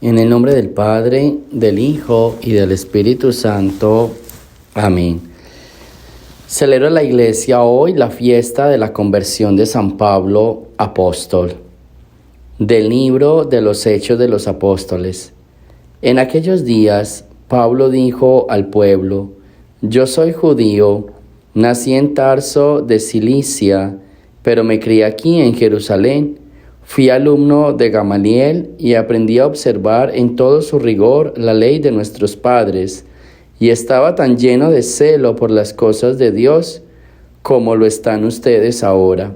En el nombre del Padre, del Hijo y del Espíritu Santo. Amén. Celebra la Iglesia hoy la fiesta de la conversión de San Pablo, apóstol. Del libro de los Hechos de los Apóstoles. En aquellos días, Pablo dijo al pueblo: Yo soy judío, nací en Tarso de Cilicia, pero me crié aquí en Jerusalén. Fui alumno de Gamaliel y aprendí a observar en todo su rigor la ley de nuestros padres, y estaba tan lleno de celo por las cosas de Dios como lo están ustedes ahora.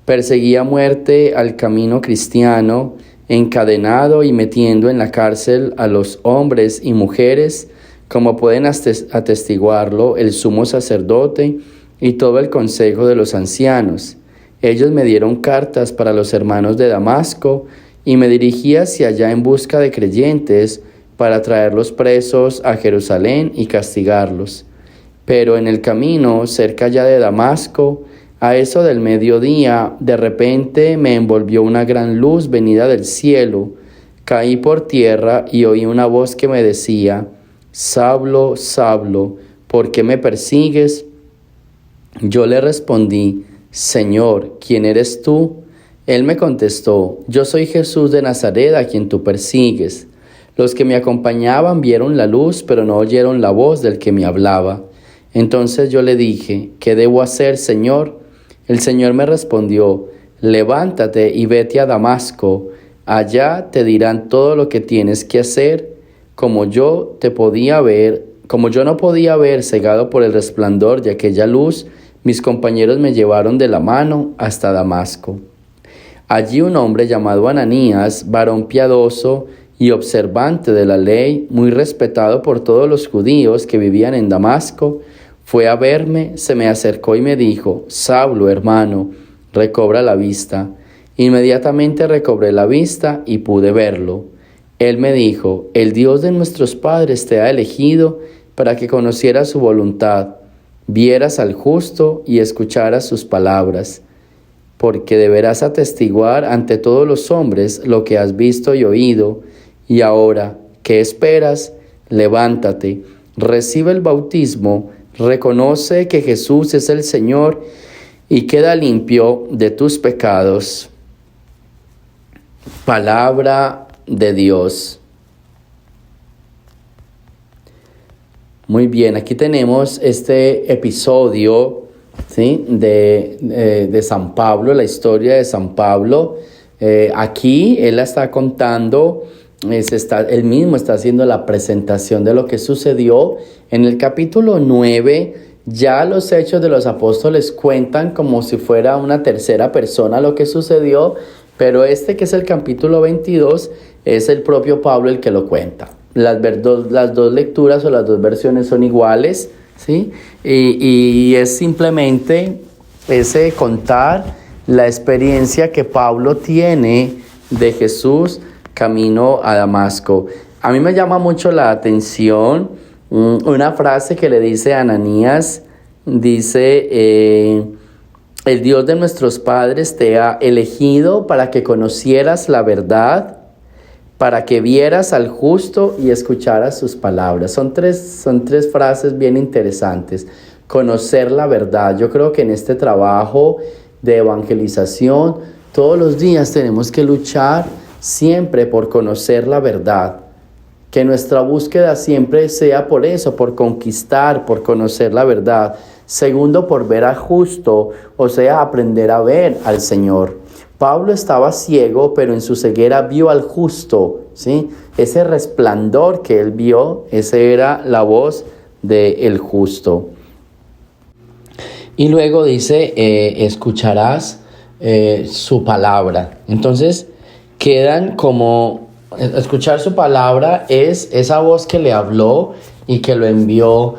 Perseguí a muerte al camino cristiano, encadenado y metiendo en la cárcel a los hombres y mujeres, como pueden atestiguarlo el sumo sacerdote y todo el consejo de los ancianos. Ellos me dieron cartas para los hermanos de Damasco y me dirigí hacia allá en busca de creyentes para traerlos presos a Jerusalén y castigarlos. Pero en el camino, cerca ya de Damasco, a eso del mediodía, de repente me envolvió una gran luz venida del cielo. Caí por tierra y oí una voz que me decía: Saulo, Saulo, ¿por qué me persigues? Yo le respondí: Señor, ¿quién eres tú? Él me contestó: Yo soy Jesús de Nazaret, a quien tú persigues. Los que me acompañaban vieron la luz, pero no oyeron la voz del que me hablaba. Entonces yo le dije: ¿Qué debo hacer, Señor? El Señor me respondió: Levántate y vete a Damasco. Allá te dirán todo lo que tienes que hacer. Como yo no podía ver cegado por el resplandor de aquella luz, mis compañeros me llevaron de la mano hasta Damasco. Allí un hombre llamado Ananías, varón piadoso y observante de la ley, muy respetado por todos los judíos que vivían en Damasco, fue a verme, se me acercó y me dijo: Saulo, hermano, recobra la vista. Inmediatamente recobré la vista y pude verlo. Él me dijo: El Dios de nuestros padres te ha elegido para que conocieras su voluntad, vieras al justo y escucharas sus palabras, porque deberás atestiguar ante todos los hombres lo que has visto y oído. Y ahora, ¿qué esperas? Levántate, recibe el bautismo, reconoce que Jesús es el Señor y queda limpio de tus pecados. Palabra de Dios. Muy bien, aquí tenemos este episodio, ¿sí? de San Pablo, la historia de San Pablo. Aquí él la está contando, él mismo está haciendo la presentación de lo que sucedió. En el capítulo 9, ya los Hechos de los Apóstoles cuentan como si fuera una tercera persona lo que sucedió, pero que es el capítulo 22, es el propio Pablo el que lo cuenta. Las dos lecturas o las dos versiones son iguales, ¿sí? Y es simplemente ese contar la experiencia que Pablo tiene de Jesús camino a Damasco. A mí me llama mucho la atención una frase que le dice a Ananías. Dice: el Dios de nuestros padres te ha elegido para que conocieras la verdad, para que vieras al justo y escucharas sus palabras. Son tres frases bien interesantes. Conocer la verdad. Yo creo que en este trabajo de evangelización, todos los días tenemos que luchar siempre por conocer la verdad. Que nuestra búsqueda siempre sea por eso, por conquistar, por conocer la verdad. Segundo, por ver al justo, o sea, aprender a ver al Señor. Pablo estaba ciego, pero en su ceguera vio al justo, ¿sí? Ese resplandor que él vio, esa era la voz del justo. Y luego dice: escucharás su palabra. Entonces, quedan como... Escuchar su palabra es esa voz que le habló y que lo envió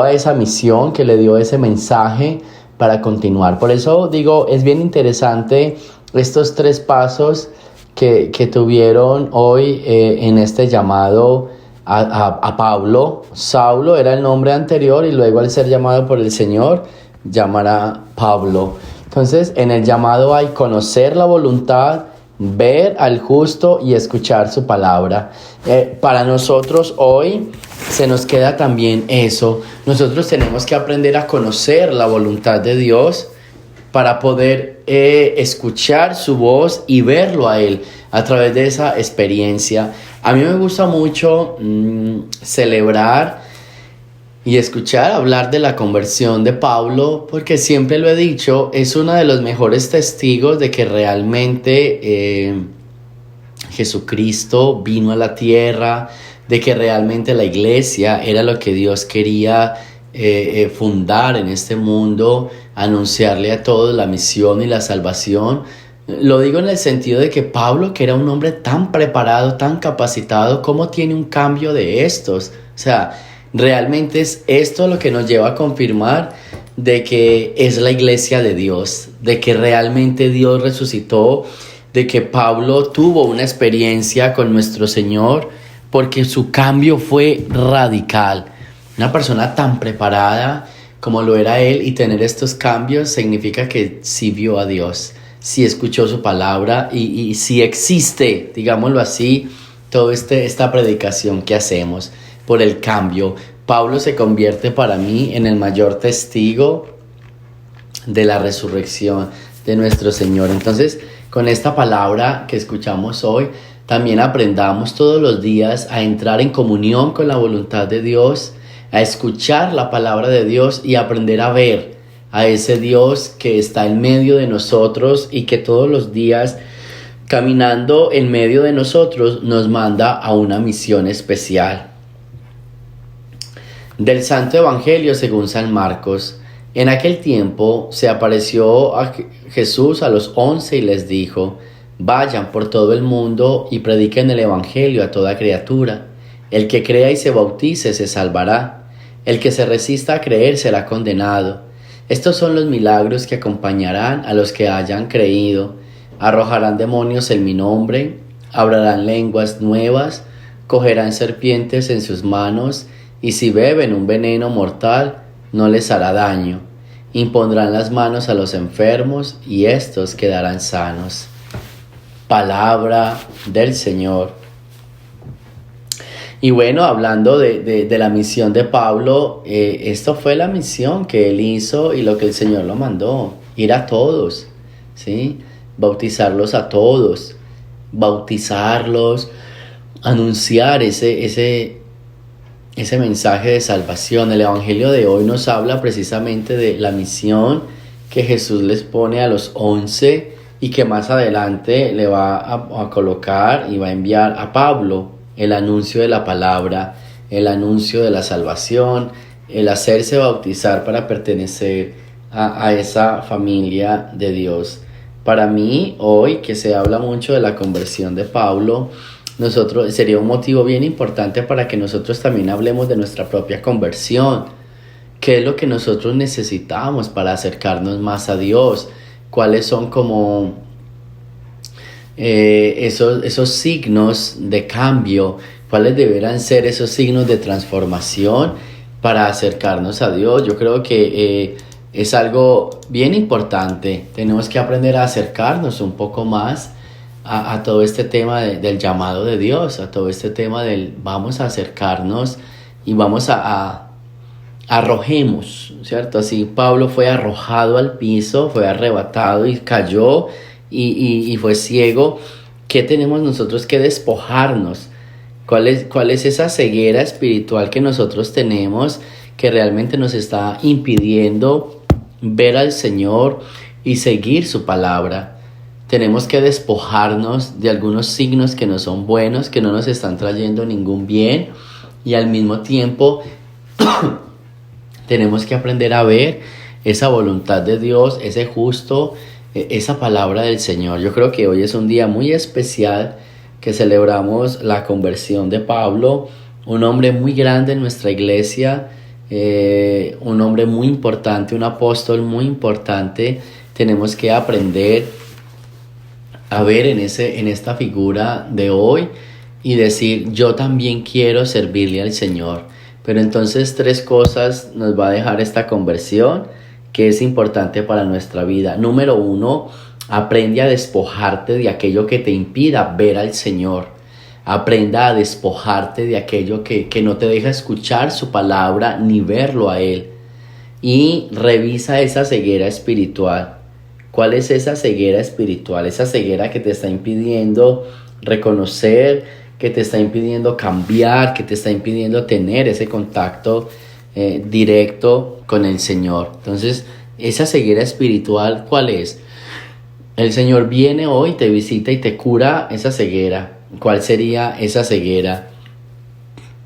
a esa misión, que le dio ese mensaje para continuar. Por eso digo, es bien interesante estos tres pasos que tuvieron hoy en este llamado a Pablo. Saulo era el nombre anterior y luego, al ser llamado por el Señor, llamará Pablo. Entonces, en el llamado hay conocer la voluntad, ver al justo y escuchar su palabra. Para nosotros hoy se nos queda también eso. Nosotros tenemos que aprender a conocer la voluntad de Dios para poder escuchar su voz y verlo a Él a través de esa experiencia. A mí me gusta mucho celebrar y escuchar hablar de la conversión de Pablo, porque siempre lo he dicho, es uno de los mejores testigos de que realmente Jesucristo vino a la tierra, de que realmente la iglesia era lo que Dios quería fundar en este mundo, anunciarle a todos la misión y la salvación. Lo digo en el sentido de que Pablo, que era un hombre tan preparado, tan capacitado, ¿cómo tiene un cambio de estos? O sea, realmente es esto lo que nos lleva a confirmar de que es la iglesia de Dios, de que realmente Dios resucitó, de que Pablo tuvo una experiencia con nuestro Señor, porque su cambio fue radical. Una persona tan preparada como lo era él, y tener estos cambios significa que sí vio a Dios, sí escuchó su palabra y sí existe, digámoslo así, toda esta predicación que hacemos por el cambio. Pablo se convierte para mí en el mayor testigo de la resurrección de nuestro Señor. Entonces, con esta palabra que escuchamos hoy, también aprendamos todos los días a entrar en comunión con la voluntad de Dios, a escuchar la palabra de Dios y aprender a ver a ese Dios que está en medio de nosotros y que todos los días, caminando en medio de nosotros, nos manda a una misión especial. Del Santo Evangelio según San Marcos. En aquel tiempo se apareció a Jesús a los 11 y les dijo: vayan por todo el mundo y prediquen el Evangelio a toda criatura. El que crea y se bautice se salvará. El que se resista a creer será condenado. Estos son los milagros que acompañarán a los que hayan creído. Arrojarán demonios en mi nombre, hablarán lenguas nuevas, cogerán serpientes en sus manos, y si beben un veneno mortal, no les hará daño. Impondrán las manos a los enfermos y éstos quedarán sanos. Palabra del Señor. Y bueno, hablando de la misión de Pablo, esto fue la misión que él hizo y lo que el Señor lo mandó: ir a todos, ¿sí? Bautizarlos a todos, anunciar ese mensaje de salvación. El Evangelio de hoy nos habla precisamente de la misión que Jesús les pone a los 11 y que más adelante le va a colocar y va a enviar a Pablo: el anuncio de la palabra, el anuncio de la salvación, el hacerse bautizar para pertenecer a esa familia de Dios. Para mí, hoy que se habla mucho de la conversión de Pablo, sería un motivo bien importante para que nosotros también hablemos de nuestra propia conversión. ¿Qué es lo que nosotros necesitamos para acercarnos más a Dios? ¿Cuáles son como esos signos de cambio? ¿Cuáles deberán ser esos signos de transformación para acercarnos a Dios? Yo creo que es algo bien importante. Tenemos que aprender a acercarnos un poco más a todo este tema del llamado de Dios, a todo este tema del vamos a acercarnos y vamos arrojemos, ¿cierto? Así Pablo fue arrojado al piso, fue arrebatado y cayó y fue ciego. ¿Qué tenemos nosotros que despojarnos? ¿Cuál es esa ceguera espiritual que nosotros tenemos que realmente nos está impidiendo ver al Señor y seguir su palabra? Tenemos que despojarnos de algunos signos que no son buenos, que no nos están trayendo ningún bien, y al mismo tiempo tenemos que aprender a ver esa voluntad de Dios, ese justo, esa palabra del Señor. Yo creo que hoy es un día muy especial que celebramos la conversión de Pablo, un hombre muy grande en nuestra iglesia, un hombre muy importante, un apóstol muy importante. Tenemos que aprender a ver en esta figura de hoy y decir: yo también quiero servirle al Señor. Pero entonces 3 cosas nos va a dejar esta conversión que es importante para nuestra vida. Número 1, Aprende a despojarte de aquello que te impida ver al Señor. Aprenda a despojarte de aquello que no te deja escuchar su palabra ni verlo a Él. Y revisa esa ceguera espiritual. ¿Cuál es esa ceguera espiritual? Esa ceguera que te está impidiendo reconocer, que te está impidiendo cambiar, que te está impidiendo tener ese contacto directo con el Señor. Entonces, esa ceguera espiritual, ¿cuál es? El Señor viene hoy, te visita y te cura esa ceguera. ¿Cuál sería esa ceguera?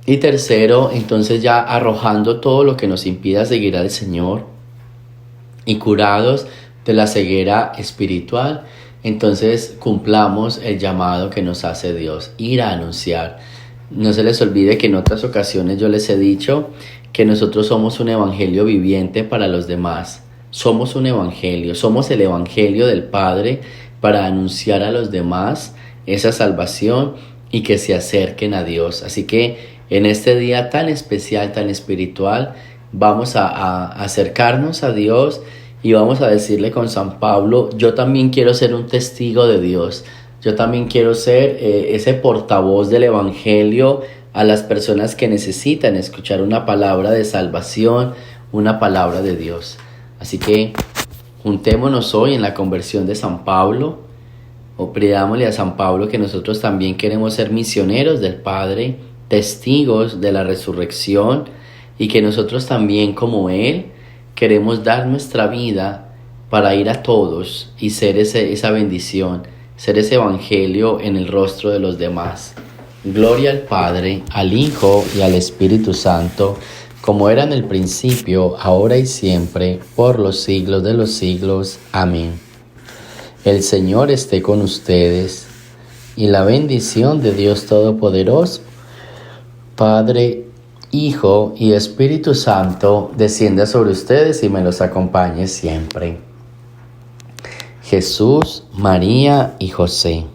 Y tercero, entonces ya arrojando todo lo que nos impida seguir al Señor y curados de la ceguera espiritual, entonces cumplamos el llamado que nos hace Dios, ir a anunciar. No se les olvide que en otras ocasiones yo les he dicho que nosotros somos un evangelio viviente para los demás. Somos un evangelio, somos el evangelio del Padre para anunciar a los demás esa salvación y que se acerquen a Dios. Así que en este día tan especial, tan espiritual, vamos a acercarnos a Dios y vamos a decirle con San Pablo: yo también quiero ser un testigo de Dios. Yo también quiero ser ese portavoz del evangelio a las personas que necesitan escuchar una palabra de salvación, una palabra de Dios. Así que juntémonos hoy en la conversión de San Pablo, o pidámosle a San Pablo que nosotros también queremos ser misioneros del Padre, testigos de la resurrección, y que nosotros también, como Él, queremos dar nuestra vida para ir a todos y ser esa bendición, ser ese evangelio en el rostro de los demás. Gloria al Padre, al Hijo y al Espíritu Santo, como era en el principio, ahora y siempre, por los siglos de los siglos. Amén. El Señor esté con ustedes, y la bendición de Dios Todopoderoso, Padre, Hijo y Espíritu Santo, descienda sobre ustedes y me los acompañe siempre. Jesús, María y José.